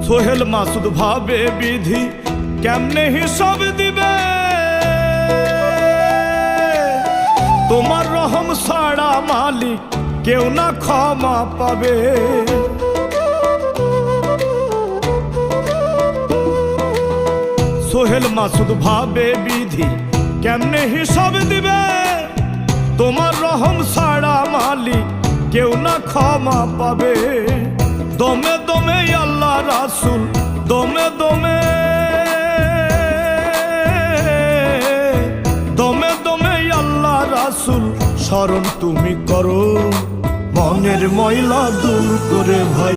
সোহেল মাসুদ ভাবে বিধি কেমনে হিসাব দিবে, তোমার রহম ছাড়া মালিক কেউ না ক্ষমা পাবে। সোহেল মাসুদ ভাবে বিধি কেমনে হিসাব দিবে, তোমার রহম ছাড়া মালিক কেউ না ক্ষমা পাবে। দমে দমে আল্লাহ রাসূল, দমে দমে দমে দমে আল্লাহ রাসূল স্মরণ তুমি করো, মনের ময়লা দূর করে ভাই।